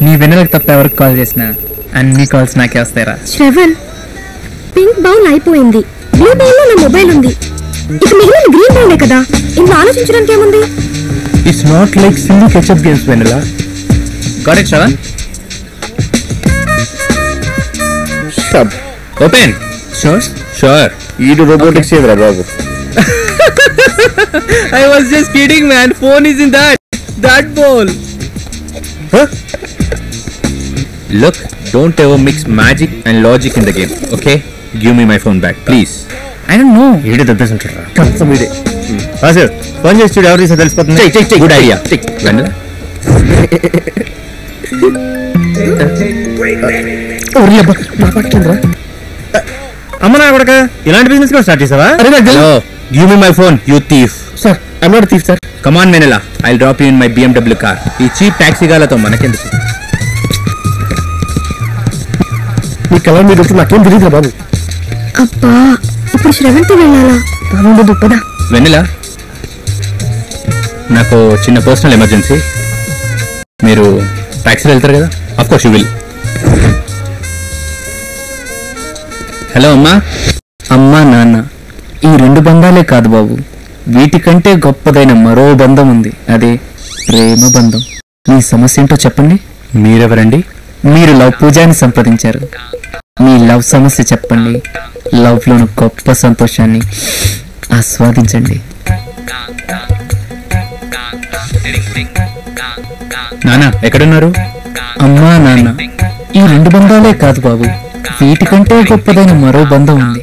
నీ వెన్నెలకు తప్ప ఎవరికి కాల్ చేసినా అన్ని కాల్స్ నాకే వస్తాయిరా. శ్రవణ్, పింక్ బౌల్ అయిపోయింది, బ్లూ బౌల్ లో నా మొబైల్ ఉంది, ఇక మిగిలిన గ్రీన్ బౌలే కదా. ఇంట్లో ఆలోచించడానికి ఏముంది? It's not like single ketchup games Vennela. Got it Shravan? షబ్ ఓపెన్. Sure sure. ఈడు రోబోటిక్స్ ఏదిరా బాబు. I was just kidding man. Phone is in that bowl. Huh? Look, don't ever mix magic and logic in the game, okay? Give me my phone back, please. I don't know. ఈడే దద్దసుంటారా కష్టం ఈడే. Sir phone చేసి చూడు ఎవరు తీసా తెలిసిపోతుంది. Good idea. Vanilla. అమ్మ నా కొడక ఇలాంటి బిజినెస్ కూడా స్టార్ట్ చేసావా? Hello. Give me my phone, you thief. Sir I'm not thief sir. Come on Vanilla. I'll drop you in my BMW car. ఈ చీప్ టాక్సీ గాలతో మనకెందుకు? మీ కలర్ మీద నాకేం తెలియదురా బాబు. అబ్బా, ఇప్పుడు శ్రవణ్తో వెళ్ళాలా? బాగుండదు పదా. వెన్నెలా, నాకు చిన్న పర్సనల్ ఎమర్జెన్సీ. మీరు టాక్సీలో వెళ్తారు కదా? Of course you will. Hello అమ్మా. అమ్మా నాన్న ఈ రెండు బంధాలే కాదు బాబు, వీటికంటే గొప్పదైన మరో బంధం ఉంది, అదే ప్రేమ బంధం. మీ సమస్య ఏంటో చెప్పండి. మీరెవరండి? మీరు లవ్ పూజాని సంప్రదించారు. మీ లవ్ సమస్య చెప్పండి. లవ్ లోని గొప్ప సంతోషాన్ని ఆస్వాదించండి. నాన్న ఎక్కడున్నారు? అమ్మా నాన్న ఈ రెండు బంధాలే కాదు బాబు, వీటికంటే గొప్పదైన మరో బంధం ఉంది,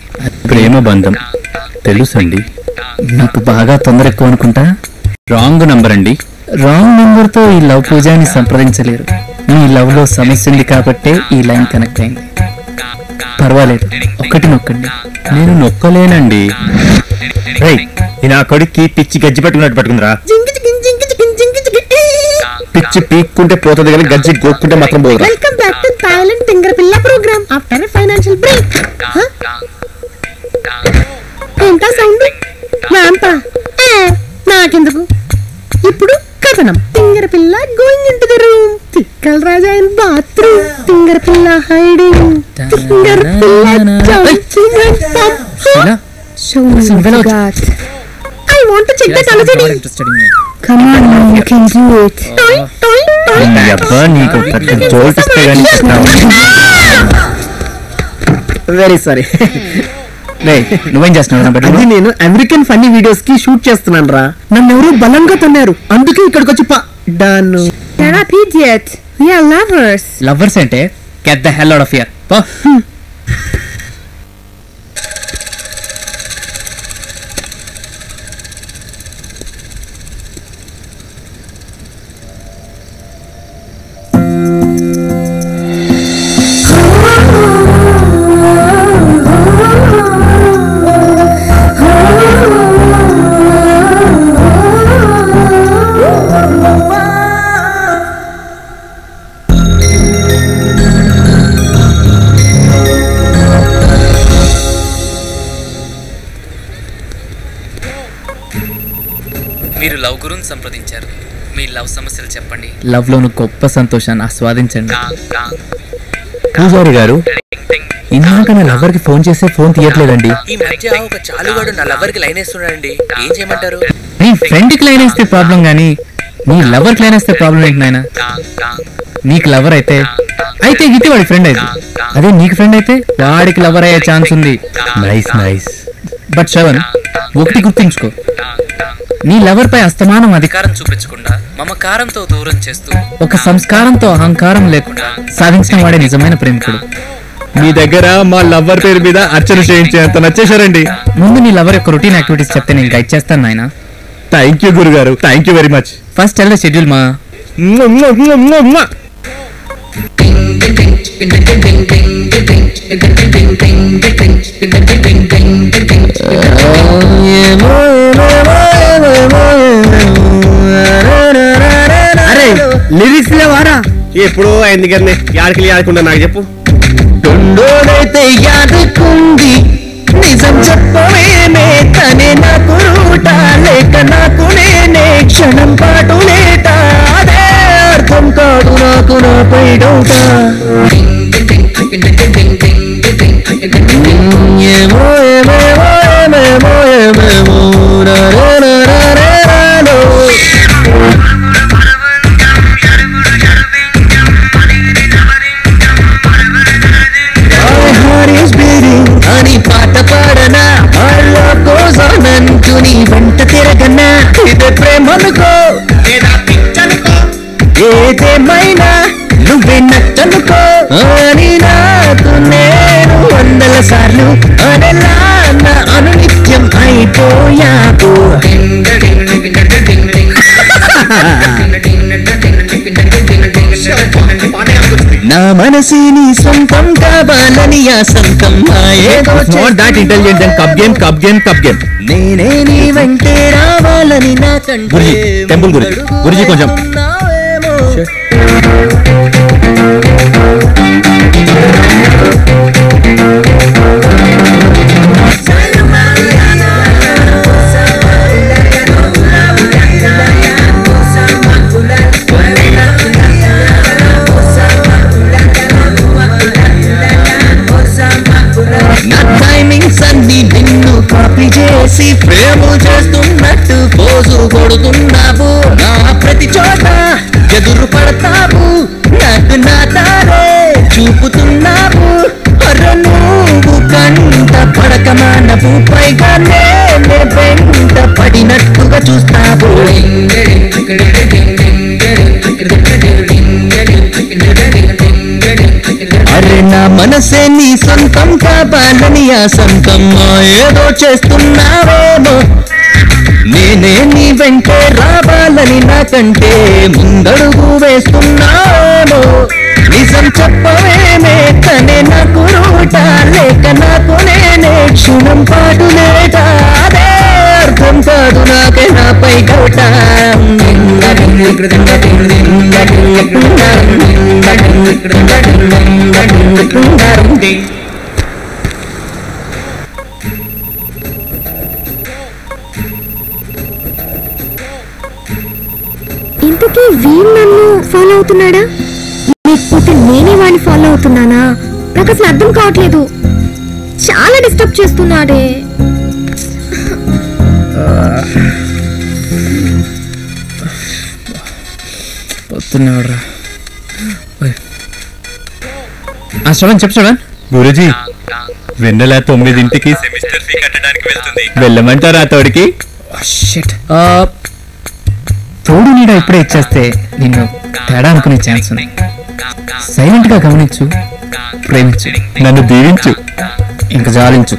ప్రేమ బంధం. తెలుసండి. మీకు బాగా తొందర ఎక్కువ అనుకుంటా. రాంగ్ నంబర్ అండి. రాంగ్ నంబర్ తో ఈ లవ్ పూజాని సంప్రదించలేరు. మీ లవ్ లో సమస్య ఉంది కాబట్టే ఈ లైన్ కనెక్ట్ అయింది. పర్వాలేదు, ఒకటి నొక్కండి. నేను నొక్కలేనండి. నా కొడుక్కి పిచ్చి గజ్జి పట్టుకున్నట్టు పట్టుకుందిరా. పిచ్చి పీక్కుంటే పోతుంది కానీ గజ్జి గోక్కుంటే మాత్రం పోదురా. వెల్కమ్ బ్యాక్ టు థాయిలాండ్ తింగర పిల్ల ప్రోగ్రామ్ ఆఫ్టర్ ఫైనాన్షియల్ బ్రేక్. ఏంటా సౌండ్? నాంపా నాకెందుకు. ఇప్పుడు కథనం. తింగర పిల్ల గోయింగ్ ఇంటు ది రూమ్, తిక్కల రాజా ఇన్ బాత్రూమ్, తింగర పిల్ల హైడింగ్, తింగర పిల్ల jumping and pump. Show me got. I want to check that already. Come on, you can do it. Toy, toy, toy. అబ్బా నీకు పెద్ద జోల్ట్ ఇస్తే గానీ వెరీ సారీ. నువ్వేం చేస్తున్నావు? అది నేను అమెరికన్ ఫన్నీ వీడియోస్ కి షూట్ చేస్తున్నాను రా. నన్ను ఎవరు బలంగా తన్నారు, అందుకే ఇక్కడికి వచ్చి పడ్డాను. You're not idiot. We are lovers. Lovers అంటే get the hell out of here. పో. మీరు లవ్ గురుని సంప్రదించారు. మీ లవ్ సమస్యలు చెప్పండి. లవ్ లోను గొప్ప సంతోషాన్ని ఆస్వాదించండి. పూజారి గారు, ఇందాక నా లవర్ కి ఫోన్ చేస్తే ఫోన్ తీయట్లేదండి. ఈ మధ్య ఒక చాలుగాడు నా లవర్ కి లైన్ వేస్తున్నాడండి. ఏం చేయమంటారు? నీ ఫ్రెండ్ కి లైన్ వేస్తే ప్రాబ్లం గానీ నీ లవర్ కి లైన్ వేస్తే ప్రాబ్లం ఏంటి నాయన? నీకు లవర్ అయితే ఇది వాడి ఫ్రెండ్ అయితే, అదే నీకు ఫ్రెండ్ అయితే వాడికి లవర్ అయ్యే ఛాన్స్ ఉంది. Nice nice. బట్ శ్రవణ్, ఒకటి గుర్తుంచుకో, నీ లవర్ పై అస్తమానం అధికారం చూపించకుండా మమకారంతో దూరం చేస్తూ ఒక సంస్కారంతో అహంకారం లేకుండా సాధించిన వాడే నిజమైన ప్రేమికుడు. మీ దగ్గర మా లవ్వర్ పేరు మీద అర్చన చేయించేంత నచ్చేశారండి. ముందు నీ లవర్ యొక్క రొటీన్ యాక్టివిటీస్ చెప్తే నేను గైడ్ చేస్తాను నాయన. థ్యాంక్ యూ గురుగారు, thank you very much. First tell the schedule మా. అరే లిరిక్స్ లేవారా? ఎప్పుడో అయింది కానీ యాడికి ఆడకుండా నాకు చెప్పు. తొండోడైతే యాదకుంది నిజం చెప్పవేమే, తనే నాకు రూట లేక నాకు నేనే క్షణం పాటు లేట. అదే నాపై డౌటా ఏమో ఏమేమో ఏమేమో ఏమేమో రారారారారాలో. My heart is beating అని పాట పాడనా వాళ్ళ కోసానంటూ నీ వెంట తిరగనా ఇదే ప్రేమనుకో ఏదేమైనా నువ్వే నచ్చనుకో అని నాకు నేను 100 సార్లు అనలా నా అనునిత్యం అయిపోయాకు. నా మనసి నీ సొంతం కావాలని ఆ సొంతం ఏదో that intelligent and cup game నేనే నీ వెంటే రావాలని నాకంటే గురుజీ, టెంపుల్ గురుజీ. గురుజీ కొంచెం. నా టైమింగ్స్ అన్ని నిన్ను కాపీ చేసి ప్రేమ చేస్తున్నట్టు పోజు కొడుతున్నావు. నా ప్రతి చోట ఎదురు పడతావు, నాకు నా తారే చూపుతున్నావు. అరే నువ్వు కంట పడక మానవు, పైగా నేనే వెంట పడినట్టుగా చూస్తావు. అరే నా మనసే నీ సొంతం కావాలని ఆ సొంతం ఏదో చేస్తున్నావేమో. నేనే నీ వెంటే రావాలని నాకంటే ముందడుగు వేస్తున్నావేమో. నిజం చెప్పవేమే తనే నాకు రూట, లేక నాకు నేనే క్షణం పాటు లేట. అదే అర్థం కాదు నాకే నాపై గౌట. ఇంతకీ వీడు నన్ను ఫాలో అవుతున్నాడా లేకపోతే నేనే వాడిని ఫాలో అవుతున్నానా? నాకు అసలు అర్థం కావట్లేదు. చాలా డిస్టర్బ్ చేస్తున్నాడే. వస్తున్నాడురా. శ్రవణ్ చెప్పు శ్రవణ్. గురుజీ, వెన్నెల 9ంటికి సెమిస్టర్ ఫీ కట్టడానికి వెళ్తుంది, వెళ్ళమంటారా తోడికి? తోడు నీడ ఇప్పుడే ఇచ్చేస్తే నిన్ను తేడా అనుకునే ఛాన్స్ ఉంది. సైలెంట్ గా గమనించు, ప్రేమించు, నన్ను దీవించు, ఇంకా జాలించు.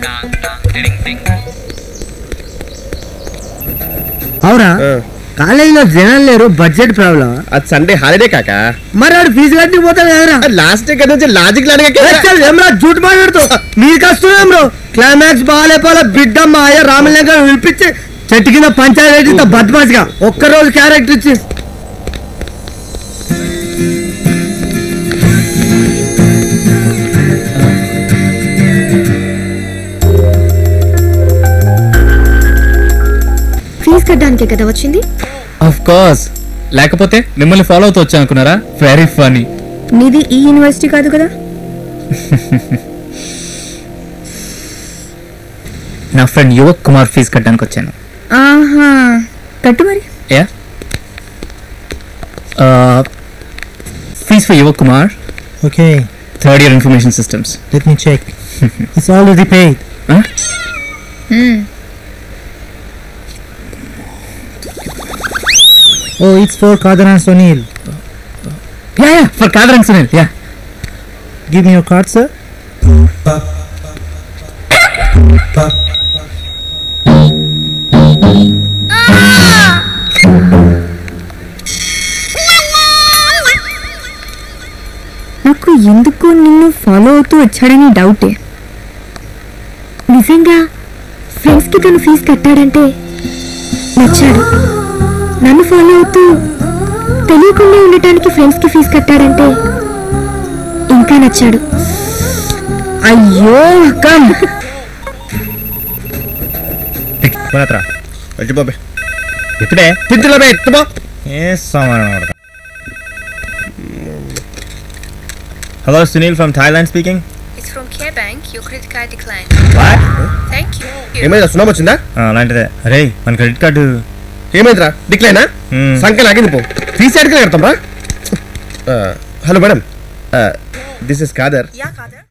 అవునా? కాలేజీలో జనాలు లేరు, బడ్జెట్ ప్రాబ్లం. అది సండే హాలిడే కాక మరి వాడు ఫీజు కట్టి పోతాడు కదరా. లాస్ట్ కదా లాజిక్ ఏమరా జూట్ మాట్లాడుతూ మీకు వస్తున్నాం బ్రో. క్లైమాక్స్ బాగాలేపాల బిడ్డ మాయ రామలింగ పిలిపించి చెట్టు కింద పంచాయతీ బద్మాస్గా ఒక్కరోజు క్యారెక్టర్ ఇచ్చి ఫీజు కట్టడానికే కదా వచ్చింది. ఆఫ్ కోర్స్, లేకపోతే మిమ్మల్ని ఫాలో అవుతూ వచ్చా అనుకున్నారా? Very funny. నీది ఈ యూనివర్సిటీ కాదు కదా. నా ఫ్రెండ్ యువక్ కుమార్ ఫీజు కట్టడానికి వచ్చాను. ఆహా, కట్టు మరి. Yeah, fees for Yuvak Kumar. Okay, 3rd year information systems. let me check. It's already paid. Huh? Oh, it's for Kadarans O'Neill. Yeah, for Kadarang Sunil. Yeah. Give me your card, sir. నాకు ఎందుకు నిన్ను follow అవుతూ వచ్చాడని డౌటే. నిజంగా ఫ్రెండ్స్కి తను fee కట్టాడంటే నచ్చాడు. నన్ను ఫాలో అవుతూ తెలియకుండా ఉండటానికి ఫ్రెండ్స్కి ఫీజు కట్టాడంటే ఇంకా నచ్చాడు. అయ్యో కమ్ ఇప్పుడే తిట్టులో ఎత్తుపో. ఏ సామాన్ Hello, Sunil from Thailand speaking. It's from Care Bank. Your credit card declined. What? Thank you. ఏమైందా సునామీ వచ్చిందా? అలాంటిదే. అరే మన క్రెడిట్ కార్డు ఏమైందిరా డిక్లైనా? సంఖ్య లాగింది పో. ఫీజు ఎక్కడ కడతాం రా? Hello madam, this is Kader. Yeah, Kader.